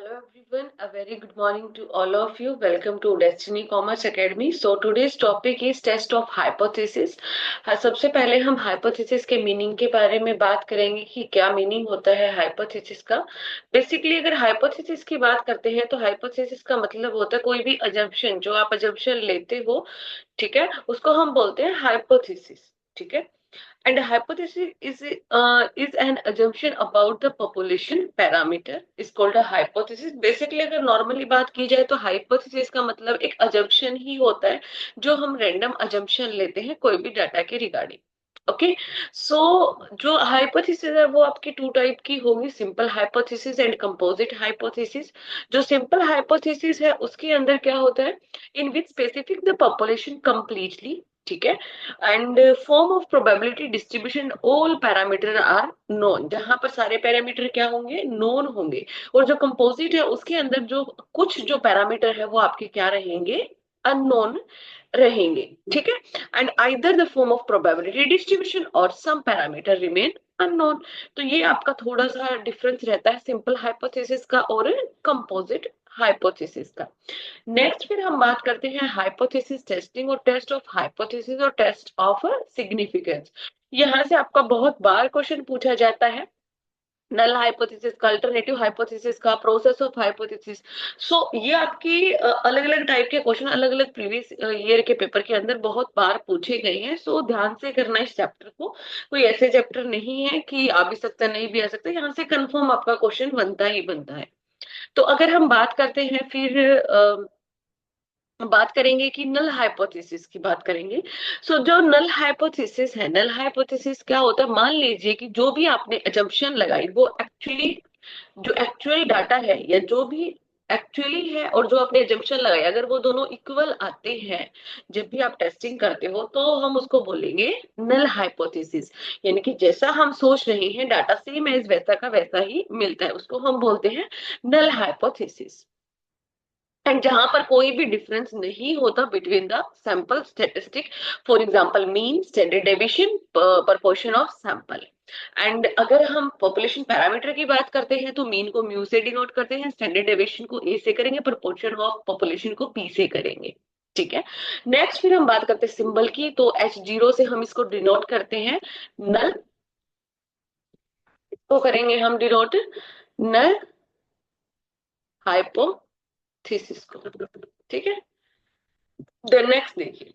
Hello everyone, a very good morning to all of you. Welcome to Destiny Commerce Academy. So today's topic is test of hypothesis. हाँ, सबसे पहले हम hypothesis के meaning के बारे में बात करेंगे कि क्या मीनिंग होता है hypothesis का। बेसिकली अगर hypothesis की बात करते हैं तो hypothesis का मतलब होता है कोई भी assumption, जो आप assumption लेते हो, ठीक है, उसको हम बोलते हैं hypothesis। ठीक है। And hypothesis is an assumption about the population parameter is called a hypothesis. Basically अगर normally बात की जाए तो hypothesis का मतलब एक assumption ही होता है जो हम random assumption लेते हैं कोई भी डाटा के रिगार्डिंग। ओके, सो जो हाइपोथेसिस है वो आपकी टू टाइप की होगी, simple hypothesis and composite hypothesis. जो सिंपल हाइपोथेसिस है उसके अंदर क्या होता है, in which specific the population completely, ठीक है, and form of probability distribution all parameter are known, जहां पर सारे पैरामीटर क्या होंगे, नोन होंगे। और जो कंपोजिट है उसके अंदर जो कुछ जो पैरामीटर है वो आपके क्या रहेंगे, अननोन रहेंगे। ठीक है। And either the form of probability distribution और सम पैरामीटर रिमेन अननोन। तो ये आपका थोड़ा सा डिफरेंस रहता है सिंपल हाइपोथेसिस का और कंपोजिट हाइपोथेसिस का। नेक्स्ट फिर हम बात करते हैं हाइपोथेसिस टेस्टिंग और टेस्ट ऑफ हाइपोथेसिस और टेस्ट ऑफ सिग्निफिकेंस। यहाँ से आपका बहुत बार क्वेश्चन पूछा जाता है, नल हाइपोथेसिस का, अल्टरनेटिव हाइपोथेसिस का, प्रोसेस ऑफ हाइपोथेसिस। सो ये आपकी अलग अलग टाइप के क्वेश्चन अलग अलग प्रीवियस ईयर के पेपर के अंदर बहुत बार पूछे गए हैं। सो ध्यान से करना इस चैप्टर को, कोई ऐसे चैप्टर नहीं है कि आ भी सकता नहीं भी आ सकता, यहाँ से कंफर्म आपका क्वेश्चन बनता ही बनता है। तो अगर हम बात करते हैं फिर बात करेंगे कि नल हाइपोथेसिस की बात करेंगे। सो जो नल हाइपोथेसिस है, नल हाइपोथेसिस क्या होता है, मान लीजिए कि जो भी आपने अजम्पशन लगाई वो एक्चुअली, जो एक्चुअल डाटा है या जो भी एक्चुअली है और जो आपने एजम्पशन लगाया, अगर वो दोनों इक्वल आते हैं जब भी आप टेस्टिंग करते हो तो हम उसको बोलेंगे नल हाइपोथेसिस। यानी कि जैसा हम सोच रहे हैं डाटा सेम एज वैसा का वैसा ही मिलता है, उसको हम बोलते हैं नल हाइपोथेसिस। एंड जहां पर कोई भी डिफरेंस नहीं होता between the sample statistic, for example mean, standard deviation, proportion of sample. And अगर हम पॉपुलेशन पैरामीटर की बात करते हैं तो मीन को म्यू से डिनोट करते हैं, स्टैंडर्ड डेविएशन को ए से करेंगे, प्रपोर्शन ऑफ पॉपुलेशन को पी से करेंगे। ठीक है। नेक्स्ट फिर हम बात करते हैं सिंबल की, तो H0 से हम इसको डिनोट करते हैं नल, इसको करेंगे हम डिनोट नल हाइपोथेसिस को। ठीक है। देन नेक्स्ट देखिए,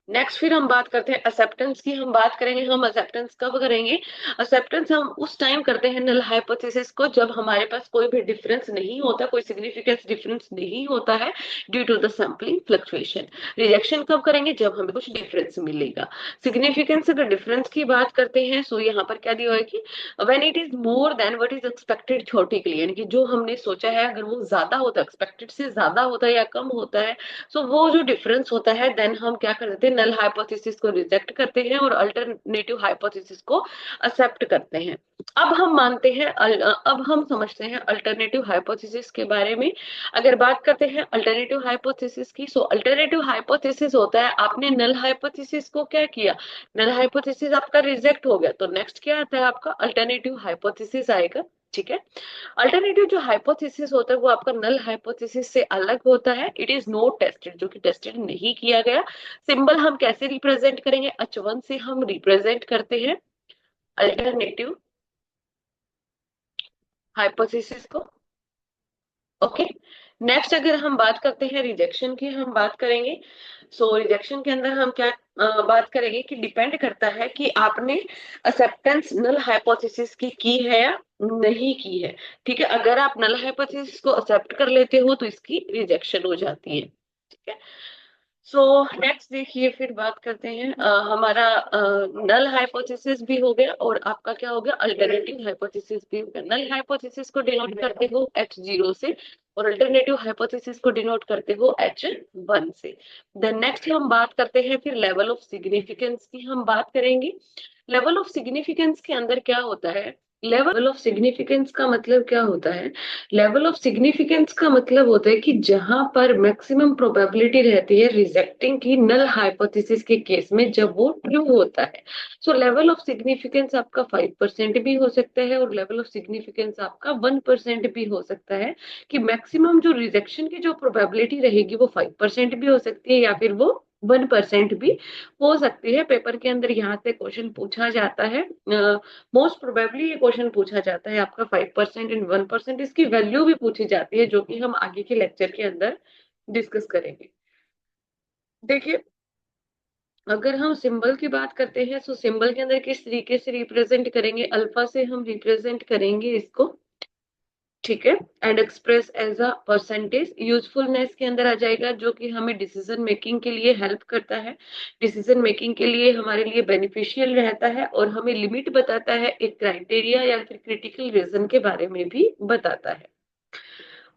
नेक्स्ट फिर हम बात करते हैं एक्सेप्टेंस की। हम बात करेंगे, हम एक्सेप्टेंस कब करेंगे, एक्सेप्टेंस हम उस टाइम करते हैं नल हाइपोथेसिस को जब हमारे पास कोई भी डिफरेंस नहीं होता, कोई सिग्निफिकेंस डिफरेंस नहीं होता है due to the sampling fluctuation. Rejection कब करेंगे, जब हमें कुछ डिफरेंस मिलेगा। सिग्निफिकेंस अगर डिफरेंस की बात करते हैं सो यहाँ पर क्या दिया है कि when it is more than what is expected theoretically, यानी कि जो हमने सोचा है अगर वो ज्यादा होता है, एक्सपेक्टेड से ज्यादा होता है या कम होता है, सो वो जो डिफरेंस होता है देन हम क्या कर देते हैं, नल हाइपोथेसिस को रिजेक्ट करते हैं और अल्टरनेटिव हाइपोथेसिस को एक्सेप्ट करते हैं। अब हम मानते हैं अब हम समझते हैं अल्टरनेटिव हाइपोथेसिस के बारे में। अगर बात करते हैं अल्टरनेटिव हाइपोथेसिस की, सो अल्टरनेटिव हाइपोथेसिस होता है आपने नल हाइपोथेसिस को क्या किया, नल हाइपोथेसिस आपका रिजेक्ट हो गया तो नेक्स्ट क्या आता है, आपका अल्टरनेटिव हाइपोथेसिस आएगा। ठीक है। अल्टरनेटिव जो हाइपोथेसिस होता है वो आपका नल हाइपोथेसिस से अलग होता है, इट इज नॉट टेस्टेड, जो कि टेस्टेड नहीं किया गया। सिंबल हम कैसे रिप्रेजेंट करेंगे, H1 से हम रिप्रेजेंट करते हैं अल्टरनेटिव हाइपोथेसिस को। ओके। नेक्स्ट अगर हम बात करते हैं रिजेक्शन की, हम बात करेंगे। सो रिजेक्शन के अंदर हम क्या बात करेंगे कि डिपेंड करता है कि आपने एक्सेप्टेंस नल हाइपोथेसिस की है या नहीं की है। ठीक है। अगर आप नल हाइपोथेसिस को एक्सेप्ट कर लेते हो तो इसकी रिजेक्शन हो जाती है। ठीक है। सो नेक्स्ट देखिए, फिर बात करते हैं हमारा नल हाइपोथेसिस भी हो गया और आपका क्या हो गया, अल्टरनेटिव हाइपोथेसिस भी हो गया। नल हाइपोथेसिस को डिनोट करते हो H0 से और अल्टरनेटिव हाइपोथेसिस को डिनोट करते हो H1 से। देन नेक्स्ट हम बात करते हैं फिर लेवल ऑफ सिग्निफिकेंस की हम बात करेंगे। लेवल ऑफ सिग्निफिकेंस के अंदर क्या होता है, लेवल ऑफ सिग्निफिकेंस का मतलब क्या होता है? लेवल ऑफ सिग्निफिकेंस का मतलब होता है कि जहां पर मैक्सिमम प्रोबेबिलिटी रहती है रिजेक्टिंग की नल हाइपोथेसिस के केस में जब वो ट्रू होता है। सो लेवल ऑफ सिग्निफिकेंस आपका 5% भी हो सकता है और लेवल ऑफ सिग्निफिकेंस आपका 1% भी हो सकता है। कि मैक्सिमम जो रिजेक्शन की जो प्रोबेबिलिटी रहेगी वो 5% भी हो सकती है या फिर वो 1% भी हो सकती है। पेपर के अंदर यहाँ से क्वेश्चन पूछा जाता है। मोस्ट प्रोबेबली ये क्वेश्चन पूछा जाता है आपका 5% एंड 1%। इसकी वैल्यू भी पूछी जाती है जो कि हम आगे के लेक्चर के अंदर डिस्कस करेंगे। देखिए, अगर हम सिंबल की बात करते हैं तो सिंबल के अंदर किस तरीके से रिप्रेजेंट करेंगे? अल्फा से हम रिप्रेजेंट करेंगे इसको, ठीक है। And express as a percentage. Usefulness के अंदर आ जाएगा जो कि हमें डिसीजन मेकिंग के लिए हेल्प करता है, डिसीजन मेकिंग के लिए हमारे लिए बेनिफिशियल रहता है और हमें लिमिट बताता है, एक क्राइटेरिया या फिर क्रिटिकल रीजन के बारे में भी बताता है।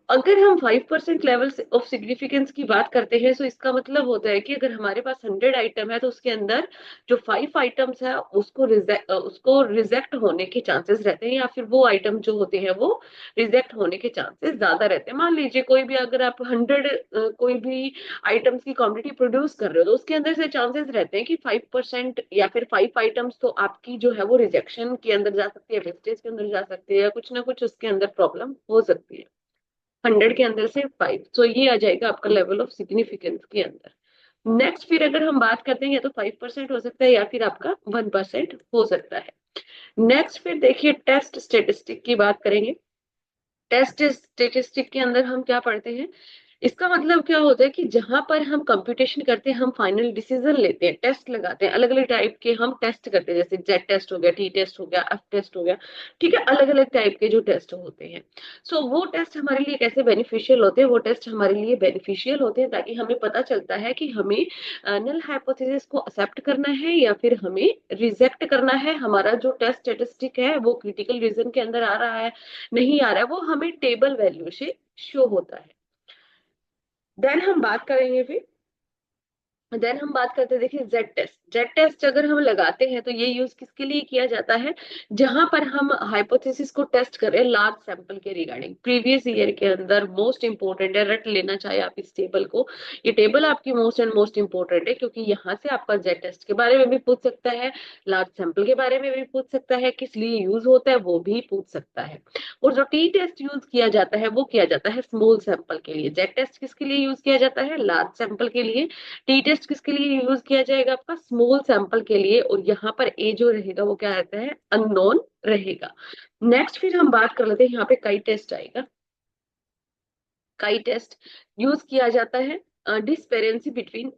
अगर हम 5% लेवल ऑफ सिग्निफिकेंस की बात करते हैं तो इसका मतलब होता है कि अगर हमारे पास 100 आइटम है तो उसके अंदर जो 5 आइटम्स है उसको रिजेक्ट होने के चांसेस रहते हैं या फिर वो आइटम जो होते हैं वो रिजेक्ट होने के चांसेस ज्यादा रहते हैं। मान लीजिए कोई भी, अगर आप 100 कोई भी आइटम्स की क्वांटिटी प्रोड्यूस कर रहे हो तो उसके अंदर से चांसेस रहते हैं कि 5% या फिर 5 आइटम्स तो आपकी जो है वो रिजेक्शन के अंदर जा सकती है, वेस्टेज के अंदर जा सकती है, या कुछ ना कुछ उसके अंदर प्रॉब्लम हो सकती है। 100 के अंदर से 5, तो ये आ जाएगा आपका लेवल ऑफ सिग्निफिकेंस के अंदर। नेक्स्ट फिर अगर हम बात करते हैं या तो 5% हो सकता है या फिर आपका 1% हो सकता है। नेक्स्ट फिर देखिए, टेस्ट स्टेटिस्टिक की बात करेंगे। टेस्ट स्टेटिस्टिक के अंदर हम क्या पढ़ते हैं? इसका मतलब क्या होता है कि जहां पर हम कंप्यूटेशन करते हैं, हम फाइनल डिसीजन लेते हैं, टेस्ट लगाते हैं, अलग अलग टाइप के हम टेस्ट करते हैं, जैसे जेड टेस्ट हो गया, टी टेस्ट हो गया, एफ टेस्ट हो गया, ठीक है, अलग अलग टाइप के जो टेस्ट होते हैं। सो वो टेस्ट हमारे लिए कैसे बेनिफिशियल होते हैं? वो टेस्ट हमारे लिए बेनिफिशियल होते हैं ताकि हमें पता चलता है कि हमें नल हाइपोथेसिस को एक्सेप्ट करना है या फिर हमें रिजेक्ट करना है। हमारा जो टेस्ट स्टेटिस्टिक है वो क्रिटिकल रीजन के अंदर आ रहा है, नहीं आ रहा है, वो हमें टेबल वैल्यू से शो होता है। देन हम बात करेंगे फिर, देन हम बात करते हैं, देखिए जेड टेस्ट। जेड टेस्ट अगर हम लगाते हैं तो ये यूज किसके लिए किया जाता है? जहां पर हम हाइपोथेसिस को टेस्ट करें लार्ज सैंपल के रिगार्डिंग। प्रीवियस ईयर के अंदर मोस्ट इंपोर्टेंट है, रट लेना चाहे आप इस टेबल को। ये टेबल आपकी मोस्ट एंड मोस्ट इंपोर्टेंट है क्योंकि यहाँ से आपका जेड टेस्ट के बारे में भी पूछ सकता है, लार्ज सैंपल के बारे में भी पूछ सकता है, किस लिए यूज होता है वो भी पूछ सकता है। और जो टी टेस्ट यूज किया जाता है वो किया जाता है स्मॉल सैंपल के लिए। जेड टेस्ट किसके लिए यूज किया जाता है? लार्ज सैंपल के लिए। टी टेस्ट किसके लिए यूज किया जाएगा? आपका स्मॉल सैंपल के लिए। और यहाँ पर ए जो रहेगा वो क्या रहता है? अननोन रहेगा। नेक्स्ट फिर हम बात कर लेते हैं, यहाँ पे कई टेस्ट आएगा। कई टेस्ट यूज किया जाता है discrepancy between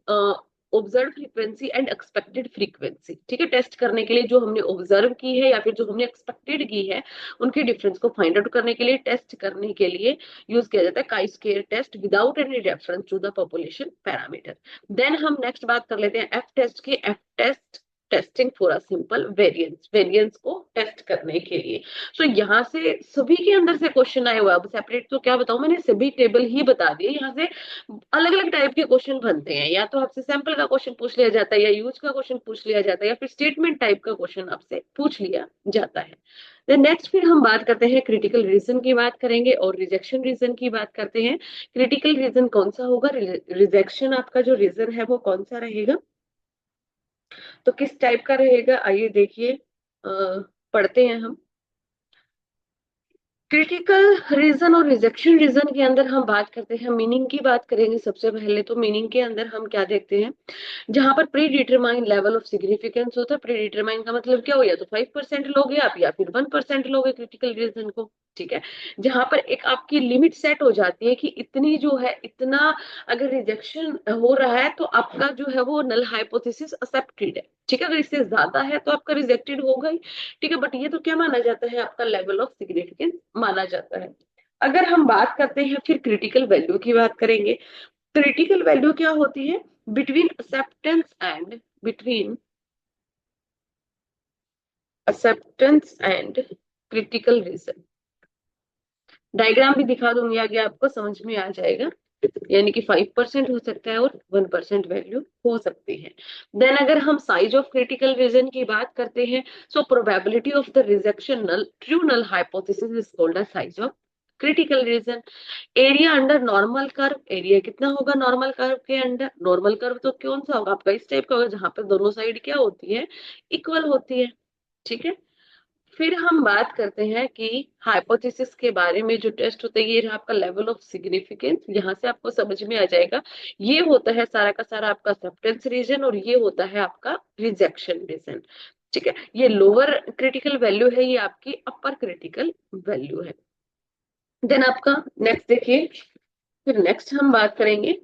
observe frequency and expected frequency, ठीक है, टेस्ट करने के लिए जो हमने ऑब्जर्व की है या फिर जो हमने एक्सपेक्टेड की है उनके डिफरेंस को फाइंड आउट करने के लिए, टेस्ट करने के लिए यूज किया जाता है chi square test without any reference to the population parameter. Then हम नेक्स्ट बात कर लेते हैं एफ टेस्ट की। F test, testing for a simple variance, variance को टेस्ट करने के लिए। सो यहाँ से सभी के अंदर से क्वेश्चन आए हुए। अब सेपरेट तो क्या बताऊं, मैंने सभी टेबल ही बता दिए। यहाँ से अलग अलग टाइप के क्वेश्चन बनते हैं, या तो आपसे सैंपल का क्वेश्चन पूछ लिया जाता है, या यूज का क्वेश्चन पूछ लिया जाता है, या फिर स्टेटमेंट टाइप का क्वेश्चन आपसे पूछ लिया जाता है। नेक्स्ट फिर हम बात करते हैं क्रिटिकल रीजन की बात करेंगे और रिजेक्शन रीजन की बात करते हैं। क्रिटिकल रीजन कौन सा होगा? रिजेक्शन आपका जो रीजन है वो कौन सा रहेगा? तो किस टाइप का रहेगा आइए देखिए, पढ़ते हैं हम। क्रिटिकल रीजन और रिजेक्शन रीजन के अंदर हम बात करते हैं, मीनिंग की बात करेंगे। सबसे पहले तो मीनिंग के अंदर हम क्या देखते हैं? जहां पर pre determine level of significance होता है। प्री डिटरमाइन का मतलब क्या हो, या तो 5% लोगे आप या फिर 1% लोगे क्रिटिकल रीजन को, ठीक है। जहां पर एक आपकी लिमिट सेट हो जाती है कि इतनी जो है, इतना अगर रिजेक्शन हो रहा है तो आपका जो है वो नल हाइपोथेसिस एक्सेप्टेड है, ठीक है। अगर इससे ज्यादा है तो आपका रिजेक्टेड होगा ही, ठीक है। बट ये तो क्या माना जाता है? आपका लेवल ऑफ सिग्निफिकेंस माना जाता है। अगर हम बात करते हैं फिर क्रिटिकल वैल्यू की बात करेंगे। क्रिटिकल वैल्यू क्या होती है? Between acceptance and, between acceptance and critical reason. Diagram भी दिखा दूंगी आगे, आपको समझ में आ जाएगा। यानी कि 5% हो सकता है और 1% वैल्यू हो सकती है। देन अगर हम साइज ऑफ क्रिटिकल रीजन की बात करते हैं, so probability of the rejection null true null hypothesis is called the size of critical region. Area under normal curve, area कितना होगा नॉर्मल कर्व के अंडर? नॉर्मल कर्व तो कौन सा होगा आपका? इस टाइप का होगा जहां पे दोनों साइड क्या होती है, इक्वल होती है। ठीक है। फिर हम बात करते हैं कि हाइपोथेसिस के बारे में जो टेस्ट होता है, ये रहा आपका लेवल ऑफ सिग्निफिकेंस। यहाँ से आपको समझ में आ जाएगा, ये होता है सारा का सारा आपका एक्सेप्टेंस रीजन और ये होता है आपका रिजेक्शन रीजन। ठीक है, ये लोअर क्रिटिकल वैल्यू है, ये आपकी अपर क्रिटिकल वैल्यू है। देन आपका नेक्स्ट देखिए, फिर नेक्स्ट हम बात करेंगे,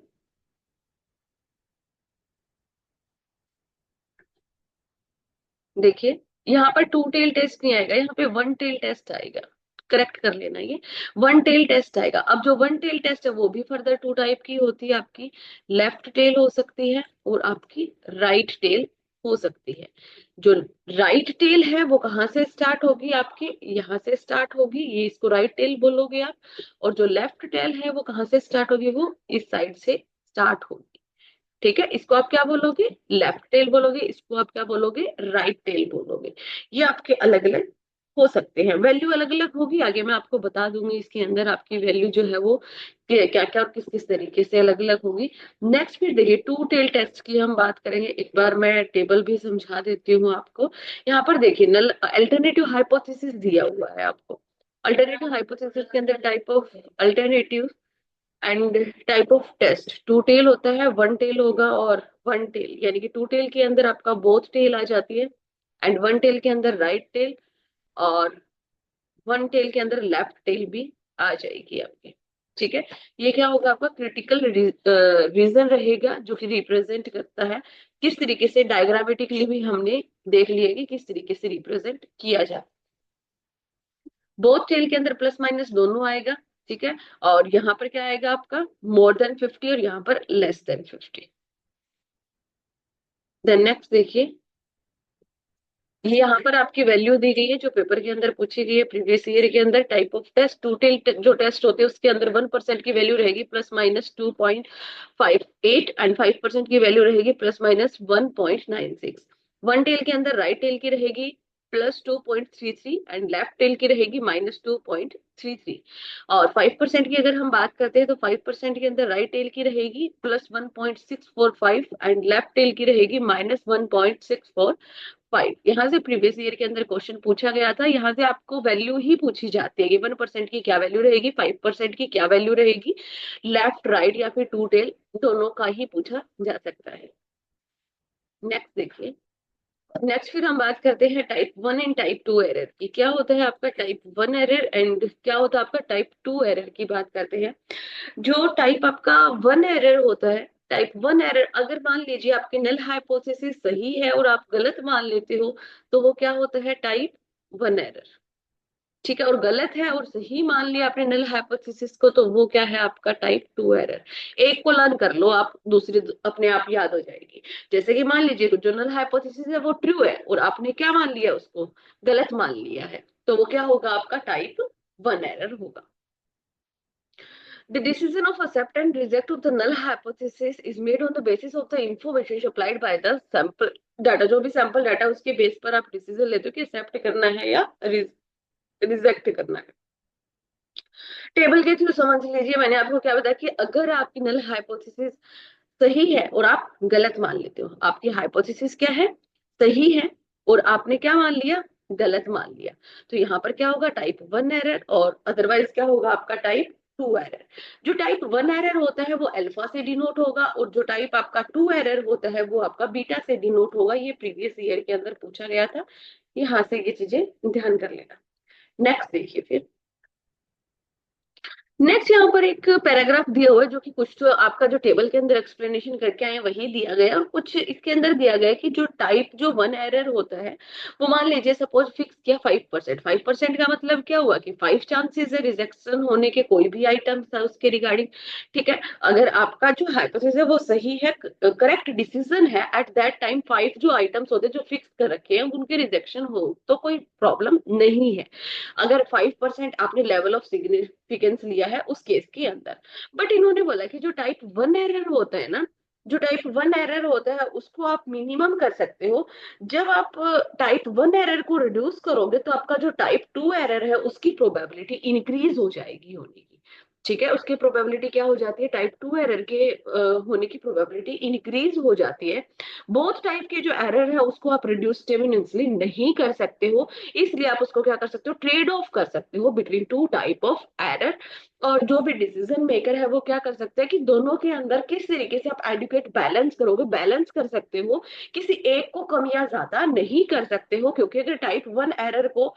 देखिए यहाँ पर टू टेल टेस्ट नहीं आएगा, यहाँ पे वन टेल टेस्ट आएगा। करेक्ट कर लेना, ये वन टेल टेस्ट आएगा। अब जो वन टेल टेस्ट है वो भी फर्दर टू टाइप की होती है, आपकी लेफ्ट टेल हो सकती है और आपकी राइट टेल हो सकती है। जो राइट टेल है वो कहाँ से स्टार्ट होगी? आपकी यहाँ से स्टार्ट होगी, ये इसको राइट टेल बोलोगे आप। और जो लेफ्ट टेल है वो कहाँ से स्टार्ट होगी? वो इस साइड से स्टार्ट होगी। ठीक है, इसको आप क्या बोलोगे? लेफ्ट टेल बोलोगे, इसको आप क्या बोलोगे? राइट टेल बोलोगे। ये आपके अलग अलग हो सकते हैं, वैल्यू अलग अलग होगी, आगे मैं आपको बता दूंगी इसके अंदर आपकी वैल्यू जो है वो क्या क्या और किस किस तरीके से अलग अलग होगी। नेक्स्ट फिर देखिए टू टेल टेस्ट की हम बात करेंगे। एक बार मैं टेबल भी समझा देती हूँ आपको। यहाँ पर देखिए नल अल्टरनेटिव हाइपोथेसिस दिया हुआ है आपको। अल्टरनेटिव हाइपोथेसिस के अंदर type of alternative and type of test, two tail होता है, वन टेल होगा और वन टेल, यानी कि टू टेल के अंदर आपका बोथ टेल आ जाती है एंड वन टेल के अंदर राइट टेल और वन टेल के अंदर लेफ्ट टेल भी आ जाएगी आपकी। ठीक है, ये क्या होगा आपका क्रिटिकल रीजन रहेगा जो कि रिप्रेजेंट करता है किस तरीके से, डायग्रामेटिकली भी हमने देख लिया कि किस तरीके से रिप्रेजेंट किया जाए। बोथ टेल के अंदर प्लस माइनस दोनों आएगा। ठीक है, और यहाँ पर क्या आएगा आपका? मोर देन 50 और यहाँ पर लेस देन 50। देन नेक्स्ट देखिए, ये यहाँ पर आपकी वैल्यू दी गई है जो पेपर के अंदर पूछी गई है प्रीवियस ईयर के अंदर। Type of test, two tail जो टेस्ट होते हैं उसके अंदर 1% की वैल्यू रहेगी प्लस माइनस 2.58 एंड 5% की वैल्यू रहेगी प्लस माइनस 1.96। वन टेल के अंदर राइट टेल की रहेगी +2.33 एंड लेफ्ट टेल की रहेगी -2.33। और 5% की अगर हम बात करते हैं तो 5% के अंदर राइट टेल की रहेगी +1.645 एंड लेफ्ट टेल की रहेगी -1.645। यहाँ से प्रीवियस ईयर के अंदर क्वेश्चन पूछा गया था, यहाँ से आपको वैल्यू ही पूछी जाती है कि 1% की क्या वैल्यू रहेगी, 5% की क्या वैल्यू रहेगी, लेफ्ट राइट या फिर टू टेल दोनों का ही पूछा जा सकता है। नेक्स्ट देखिए, नेक्स्ट फिर हम बात करते हैं टाइप 1 एंड टाइप 2 एरर की। क्या होता है आपका टाइप 1 एरर एंड क्या होता है आपका टाइप 2 एरर की बात करते हैं। जो टाइप आपका 1 एरर होता है, टाइप 1 एरर अगर मान लीजिए आपकी नल हाइपोथेसिस सही है और आप गलत मान लेते हो तो वो क्या होता है? Type 1 error. ठीक है, और गलत है और सही मान लिया आपने नल हाइपोथेसिस को तो वो क्या है आपका? Type 2 error. एक को लर्न कर लो आप, दूसरी अपने आप याद हो जाएगी। जैसे कि मान लीजिए जो नल हाइपोथेसिस है वो ट्रू है और आपने क्या मान लिया? उसको गलत मान लिया है, तो वो क्या होगा आपका? टाइप 1 एरर होगा। The decision of accept and reject of the null hypothesis is made on the basis of the information supplied by the sample data। जो भी सैंपल डाटा उसके बेस पर आप डिसीजन लेते हो कि एक्सेप्ट करना है या रिजेक्ट करना है। टेबल के थ्रू समझ लीजिए, मैंने आपको क्या बताया कि अगर आपकी नल हाइपोथेसिस सही है और आप गलत मान लेते हो, आपकी हाइपोथेसिस क्या है? सही है और आपने क्या मान लिया? गलत मान लिया, तो यहाँ पर क्या होगा? Type 1 error. और अदरवाइज क्या होगा आपका? Type 2 error. जो टाइप 1 एरर होता है वो अल्फा से डिनोट होगा और जो टाइप आपका 2 एरर होता है वो आपका बीटा से डिनोट होगा। ये प्रीवियस ईयर के अंदर पूछा गया था, यहाँ से ये चीजें ध्यान कर लेना। नेक्स्ट देखिए, फिर नेक्स्ट यहाँ पर एक पैराग्राफ दिया हुआ है जो कि कुछ तो आपका जो टेबल के अंदर एक्सप्लेनेशन करके आए हैं वही दिया गया है और कुछ इसके अंदर दिया गया है कि जो टाइप जो 1 एरर होता है वो मान लीजिए सपोज फिक्स किया 5%। 5% का मतलब क्या हुआ कि 5 चांसेस है रिजेक्शन होने के कोई भी आइटम था उसके रिगार्डिंग। ठीक है, अगर आपका जो हाइपोथेसिस है वो सही है, करेक्ट डिसीजन है, एट दैट टाइम 5 जो आइटम्स होते हैं जो फिक्स कर रखे हैं उनके रिजेक्शन हो तो कोई प्रॉब्लम नहीं है। अगर 5% आपने लेवल ऑफ सिग्निफिकेंस लिया है उस केस के अंदर। बट इन्होंने बोला कि जो टाइप 1 एरर होता है ना, जो टाइप 1 एरर होता है उसको आप मिनिमम कर सकते हो जब आप टाइप 1 एरर को रिड्यूस करोगे, तो आपका जो टाइप 2 एरर है उसकी प्रोबेबिलिटी इंक्रीज हो जाएगी होने की। ठीक है, उसकी प्रोबेबिलिटी क्या हो जाती है, टाइप 2 एरर के होने की प्रोबेबिलिटी इंक्रीज हो जाती है। बोथ टाइप के जो एरर है उसको आप रिड्यूसिबली नहीं कर सकते हो, इसलिए आप उसको क्या कर सकते हो, ट्रेड ऑफ कर सकते हो between two type of error. और जो भी डिसीजन मेकर है वो क्या कर सकते हैं कि दोनों के अंदर किस तरीके से आप एडुकेट बैलेंस करोगे, बैलेंस कर सकते हो, किसी एक को कम या ज्यादा नहीं कर सकते हो। क्योंकि अगर टाइप 1 एरर को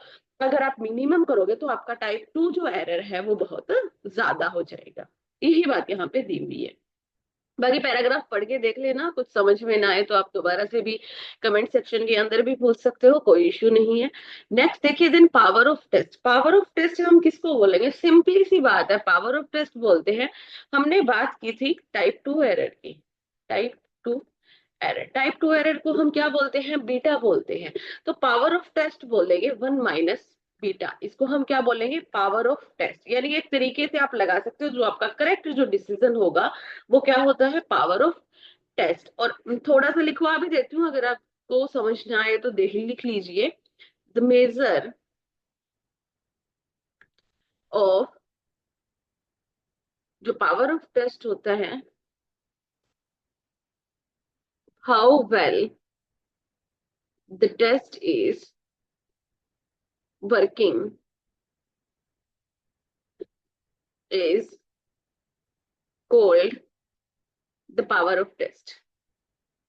अगर आप मिनिमम करोगे तो आपका टाइप 2 जो एरर है वो बहुत ज्यादा हो जाएगा। यही बात यहाँ पे दी हुई है। बाकी पैराग्राफ पढ़ के देख लेना, कुछ समझ में ना आए तो आप दोबारा से भी कमेंट सेक्शन के अंदर भी पूछ सकते हो, कोई इश्यू नहीं है। नेक्स्ट देखिए, then power of test. Power of test हम किसको बोलेंगे, सिंपली सी बात है, पावर ऑफ टेस्ट बोलते हैं, हमने बात की थी टाइप 2 एरर की। टाइप 2 एरर, टाइप 2 एरर को हम क्या बोलते हैं, बीटा बोलते हैं। तो पावर ऑफ टेस्ट बोलेंगे 1 माइनस बीटा, इसको हम क्या बोलेंगे, पावर ऑफ टेस्ट। यानी एक तरीके से आप लगा सकते हो जो आपका करेक्ट जो डिसीजन होगा वो क्या होता है, पावर ऑफ टेस्ट। और थोड़ा सा लिखवा भी देती हूँ, अगर आपको समझ ना आए तो देख लिख लीजिए। द मेजर ऑफ, जो पावर ऑफ टेस्ट होता है, how well the test is working is called the power of test.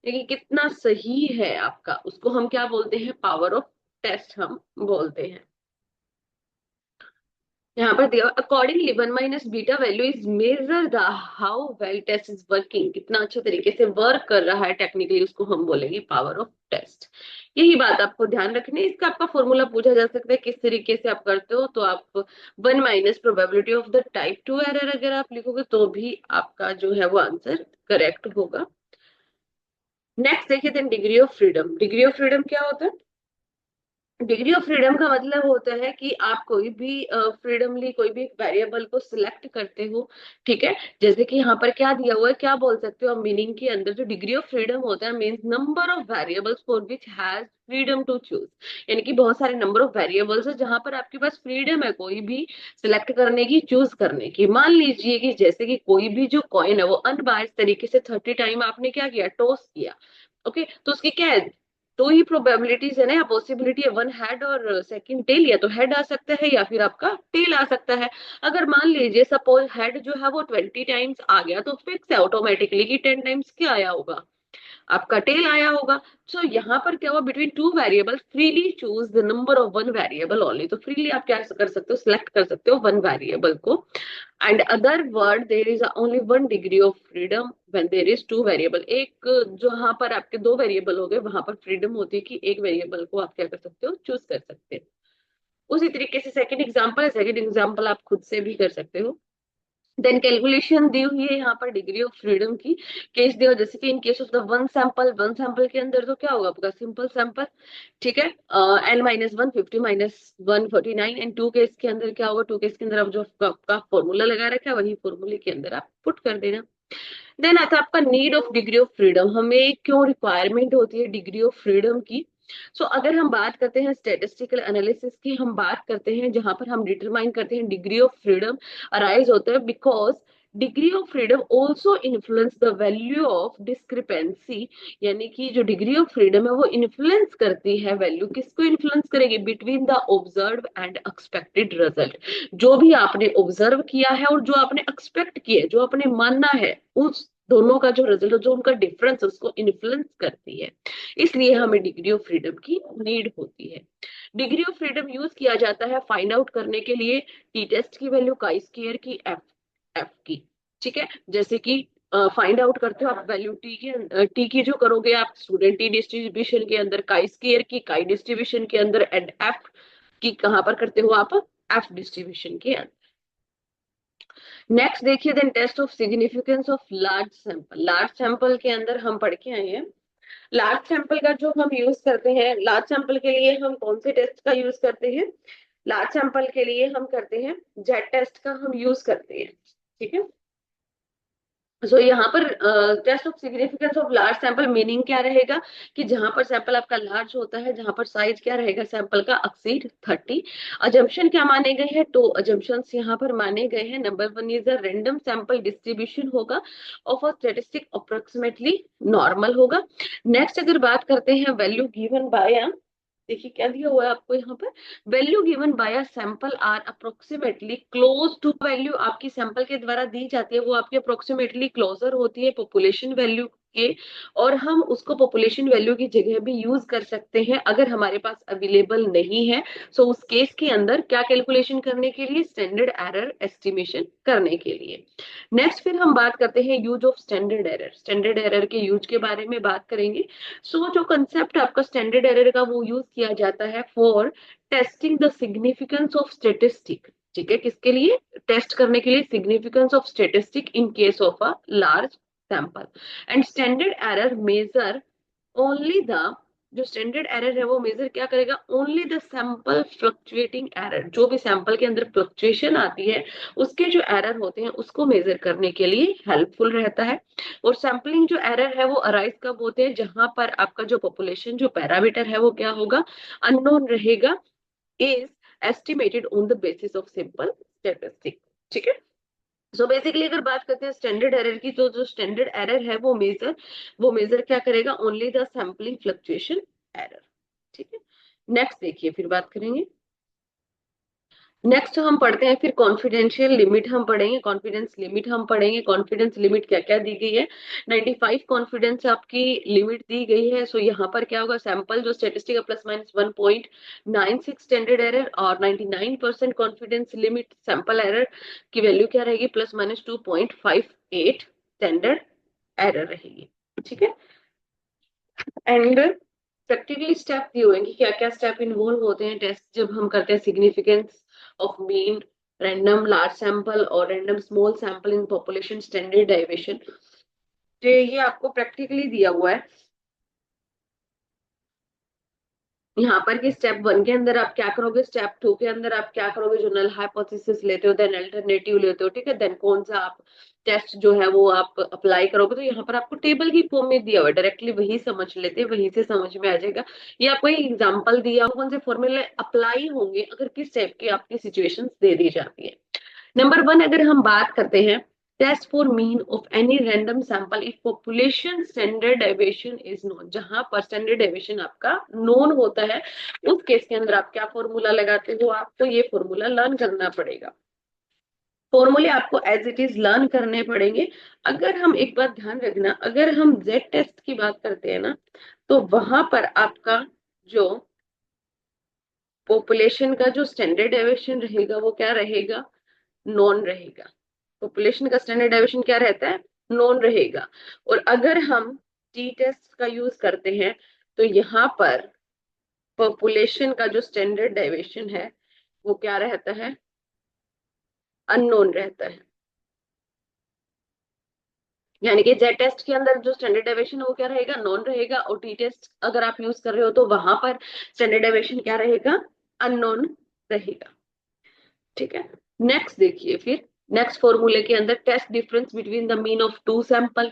देखिए कितना सही है आपका, उसको हम क्या बोलते हैं, पावर ऑफ टेस्ट हम बोलते हैं। यहाँ पर दिया accordingly 1 minus beta value is measure the how well test is working, कितना अच्छे तरीके से वर्क कर रहा है टेक्निकली, उसको हम बोलेंगे पावर ऑफ टेस्ट। यही बात आपको ध्यान रखनी है। इसका आपका फॉर्मूला पूछा जा सकता है, किस तरीके से आप करते हो, तो आप 1 minus probability of the type 2 error अगर आप लिखोगे तो भी आपका जो है वो आंसर करेक्ट होगा। नेक्स्ट देखिए, then degree of freedom. Degree of freedom क्या होता है, डिग्री ऑफ फ्रीडम का मतलब होता है कि आप कोई भी फ्रीडमली कोई भी वेरिएबल को सिलेक्ट करते हो। ठीक है, जैसे कि यहाँ पर क्या दिया हुआ है, क्या बोल सकते हो, मीनिंग के अंदर जो डिग्री ऑफ फ्रीडम होता है means number of variables for which has freedom to choose. यानी कि बहुत सारे नंबर ऑफ वेरिएबल्स है जहां पर आपके पास फ्रीडम है कोई भी सिलेक्ट करने की, चूज करने की। मान लीजिए कि जैसे कि कोई भी जो कॉइन है वो अनबायस्ड तरीके से 30 टाइम आपने क्या किया, टॉस किया। ओके, तो उसकी क्या है, दो ही प्रोबेबिलिटीज है ना, या पॉसिबिलिटी है, वन हेड और सेकंड टेल। या तो हेड आ सकता है या फिर आपका टेल आ सकता है। अगर मान लीजिए सपोज हेड जो है वो 20 टाइम्स आ गया, तो फिक्स है ऑटोमेटिकली कि 10 टाइम्स क्या आया होगा, आपका टेल आया होगा। सो यहाँ पर क्या हुआ, between two variable freely choose the number of one variable only. तो फ्रीली आप क्या कर सकते हो, सिलेक्ट कर सकते हो वन वेरिएबल को। And other word, there is only one degree of freedom when there is two variable. एक जहां पर आपके दो वेरिएबल हो गए वहां पर फ्रीडम होती है कि एक वेरिएबल को आप क्या कर सकते हो, चूज कर सकते हो। उसी तरीके से सेकंड एग्जांपल है, सेकंड एग्जांपल आप खुद से भी कर सकते हो। देन कैलकुलेशन दी हुई है यहाँ पर डिग्री ऑफ फ्रीडम की। केस दिया, जैसे कि इन case of the one sample, one sample के अंदर तो क्या होगा आपका सिंपल सैंपल। ठीक है, N minus one 50 minus 1 49। And two case के अंदर क्या होगा, टू केस के अंदर आप जो आपका फॉर्मूला लगा रखा है वही फॉर्मूले के अंदर आप पुट कर देना। देन आता है आपका need of degree of freedom, हमें क्यों रिक्वायरमेंट होती है डिग्री ऑफ फ्रीडम की। अगर हम बात करते हैं स्टेटिस्टिकल एनालिसिस की, हम बात करते हैं जहां पर हम डिटरमाइन करते हैं डिग्री ऑफ फ्रीडम अराइज होता है because degree of freedom also influence the value of discrepancy. यानी कि जो डिग्री ऑफ फ्रीडम है वो इन्फ्लुएंस करती है वैल्यू, किसको इन्फ्लुएंस करेगी, between the observe and expected result. जो भी आपने ऑब्जर्व किया है और जो आपने एक्सपेक्ट किया है, जो आपने मानना है, उस दोनों का जो रिजल्ट, जो उनका डिफरेंस उसको इन्फ्लुएंस करती है। इसलिए हमें डिग्री ऑफ फ्रीडम की नीड होती है। डिग्री ऑफ फ्रीडम यूज किया जाता है फाइंड आउट करने के लिए टी टेस्ट की वैल्यू, काई स्क्वायर की, एफ एफ की। ठीक है, जैसे कि फाइंड आउट करते हो आप वैल्यू टी की जो करोगे आप स्टूडेंट टी डिस्ट्रीब्यूशन के अंदर, काई स्क्वायर की काई डिस्ट्रीब्यूशन के अंदर, एंड एफ की कहां पर करते हो आप, एफ डिस्ट्रीब्यूशन के अंदर। नेक्स्ट देखिए, then test of significance of large sample. Large sample के अंदर हम पढ़ के आए हैं, लार्ज सैंपल का जो हम यूज करते हैं, लार्ज सैंपल के लिए हम कौन से टेस्ट का यूज करते हैं, लार्ज सैंपल के लिए हम करते हैं जेड टेस्ट का हम यूज करते हैं। ठीक है। सो यहाँ पर test of significance of large sample meaning क्या रहेगा कि जहां पर सैंपल आपका लार्ज होता है, जहां पर साइज क्या रहेगा सैंपल का, एक्सीड 30। अजम्पशन क्या माने गए हैं, तो अजम्पशंस यहाँ पर माने गए हैं। Number one is a random sample distribution होगा of a statistic approximately normal होगा। नेक्स्ट अगर बात करते हैं वैल्यू गिवन बाय, देखिए क्या दिया हुआ है आपको यहाँ पर, value given by a sample are approximately close to, value आपकी सैंपल के द्वारा दी जाती है वो आपकी अप्रोक्सीमेटली क्लोजर होती है पॉपुलेशन वैल्यू के, और हम उसको पॉपुलेशन वैल्यू की जगह भी यूज कर सकते हैं अगर हमारे पास अवेलेबल नहीं है। सो उस केस के अंदर क्या कैलकुलेशन करने के लिए, स्टैंडर्ड एरर एस्टिमेशन करने के लिए। नेक्स्ट फिर हम बात करते हैं use of standard error, standard error के यूज के बारे में बात करेंगे। सो जो कंसेप्ट आपका स्टैंडर्ड एरर का वो यूज किया जाता है for testing the significance of statistic. ठीक है, किसके लिए, टेस्ट करने के लिए significance of statistic in case of a large sample. And standard error measure only the, जो स्टैंडर्ड एरर है वो मेजर क्या करेगा, only the sample fluctuating error, जो भी सैंपल के अंदर फ्लक्चुएशन आती है उसके जो एरर होते हैं उसको मेजर करने के लिए हेल्पफुल रहता है। और सैंपलिंग जो एरर है वो अराइज कब होते हैं, जहां पर आपका जो पॉपुलेशन जो पैरामीटर है वो क्या होगा, अननोन रहेगा, is estimated on the basis of simple statistic. ठीक है। सो बेसिकली अगर बात करते हैं स्टैंडर्ड एरर की, तो जो स्टैंडर्ड एरर है वो मेजर क्या करेगा, only the sampling fluctuation error. ठीक है। नेक्स्ट देखिए फिर बात करेंगे, नेक्स्ट हम पढ़ते हैं फिर कॉन्फिडेंशियल लिमिट हम पढ़ेंगे, कॉन्फिडेंस लिमिट हम पढ़ेंगे। कॉन्फिडेंस लिमिट क्या क्या दी गई है, 95 कॉन्फिडेंस आपकी लिमिट दी गई है। सो यहाँ पर क्या होगा, सैंपल जो स्टेटिस्टिक है प्लस माइनस 1.96 स्टैंडर्ड एरर, और 99% कॉन्फिडेंस लिमिट सैंपल एरर की वैल्यू क्या रहेगी, प्लस माइनस 2.58 स्टैंडर्ड एरर रहेगी। ठीक है। एंड प्रैक्टिकली स्टेप दिए हुए हैं कि क्या क्या स्टेप इन्वॉल्व होते हैं टेस्ट जब हम करते हैं significance of mean, random large sample और random small sample in population standard deviation. तो ये आपको प्रैक्टिकली दिया हुआ है यहाँ पर कि स्टेप वन के अंदर आप क्या करोगे, स्टेप टू के अंदर आप क्या करोगे, जो नल हाइपोथेसिस लेते हो, देन अल्टरनेटिव लेते हो। ठीक है, देन कौन सा आप टेस्ट जो है वो आप अप्लाई करोगे। तो यहाँ पर आपको टेबल की फॉर्म में दिया हुआ है, डायरेक्टली वही समझ लेते हैं, वहीं से समझ में आ जाएगा। ये आपको एक एग्जाम्पल दिया, कौन से फॉर्मूले अप्लाई होंगे अगर किस टाइप की आपकी सिचुएशन दे दी जाती है। नंबर वन अगर हम बात करते हैं, test for mean of any random sample if population standard deviation is known, जहां पर स्टैंडर्ड डेविएशन आपका नोन होता है उस केस के अंदर आप क्या फॉर्मूला लगाते हो, आपको ये फॉर्मूला लर्न करना पड़ेगा। फॉर्मूले आपको एज इट इज लर्न करने पड़ेंगे। अगर हम एक बात ध्यान रखना, अगर हम जेड टेस्ट की बात करते हैं ना, तो वहां पर आपका जो पॉपुलेशन का जो स्टैंडर्ड डेविएशन रहेगा वो क्या रहेगा, नॉन रहेगा। पॉपुलेशन का स्टैंडर्ड डेविएशन क्या रहता है, नॉन रहेगा। और अगर हम टी टेस्ट का यूज करते हैं तो यहाँ पर पॉपुलेशन का जो स्टैंडर्ड डेविएशन है वो क्या रहता है, अननोन रहता है। यानी कि जेड टेस्ट के अंदर जो स्टैंडर्ड डेविएशन है वो क्या रहेगा, नॉन रहेगा, और टी टेस्ट अगर आप यूज कर रहे हो तो वहां पर स्टैंडर्ड डेविएशन क्या रहेगा, अननोन रहेगा। ठीक है। नेक्स्ट देखिए फिर, नेक्स्ट फॉर्मूले के अंदर test difference between the mean of two sample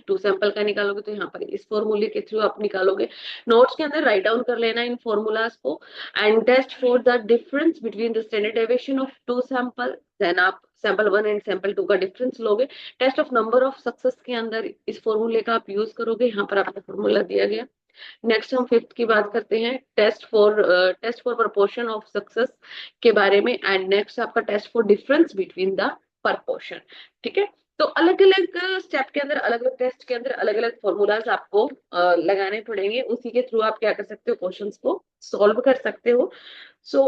का निकालोगे, तो यहाँ पर इस फॉर्मूले के थ्रू आप निकालोगे। नोट्स के अंदर राइट डाउन कर लेना इन फॉर्मूलाज को। And test for the difference between the standard deviation of two sample, then आप sample one and sample two का डिफरेंस लोगे। Test of number of success के अंदर इस फॉर्मूले का आप यूज करोगे, यहाँ पर आपको फॉर्मूला दिया गया। नेक्स्ट हम फिफ्थ की बात करते हैं, test for proportion of success के बारे में। एंड नेक्स्ट आपका test for difference between the proportion. ठीक है। तो अलग अलग स्टेप के अंदर, अलग अलग टेस्ट के अंदर अलग अलग फॉर्मूलाज आपको लगाने पड़ेंगे, उसी के थ्रू आप क्या कर सकते हो, क्वेश्चंस को सॉल्व कर सकते हो।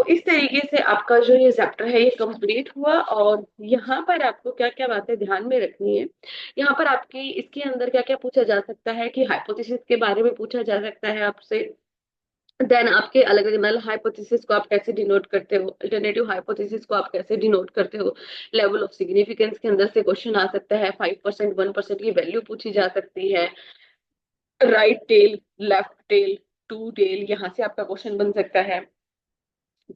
इस तरीके से आपका जो ये चैप्टर है ये कंप्लीट हुआ। और यहाँ पर आपको क्या क्या बातें ध्यान में रखनी है, यहाँ पर आपकी इसके अंदर क्या क्या पूछा जा सकता है कि हाइपोथेसिस के बारे में पूछा जा सकता है आपसे। देन आपके अलग अलग नल हाइपोथेसिस को आप कैसे डिनोट करते हो, अल्टरनेटिव हाइपोथेसिस को आप कैसे डिनोट करते हो। लेवल ऑफ सिग्निफिकेंस के अंदर से क्वेश्चन आ सकता है, 5% 1% की वैल्यू पूछी जा सकती है। Right tail, left tail, two tail, यहाँ से आपका क्वेश्चन बन सकता है।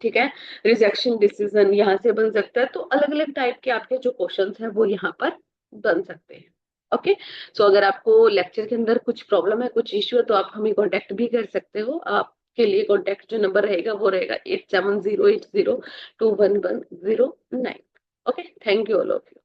ठीक है। रिजेक्शन डिसीजन यहाँ से बन सकता है, तो अलग अलग टाइप के आपके जो क्वेश्चंस हैं वो यहाँ पर बन सकते हैं। ओके। सो अगर आपको लेक्चर के अंदर कुछ प्रॉब्लम है, कुछ इश्यू है, तो आप हमें कांटेक्ट भी कर सकते हो। आपके लिए कांटेक्ट जो नंबर रहेगा वो रहेगा 8708021109। Okay, thank you all of you.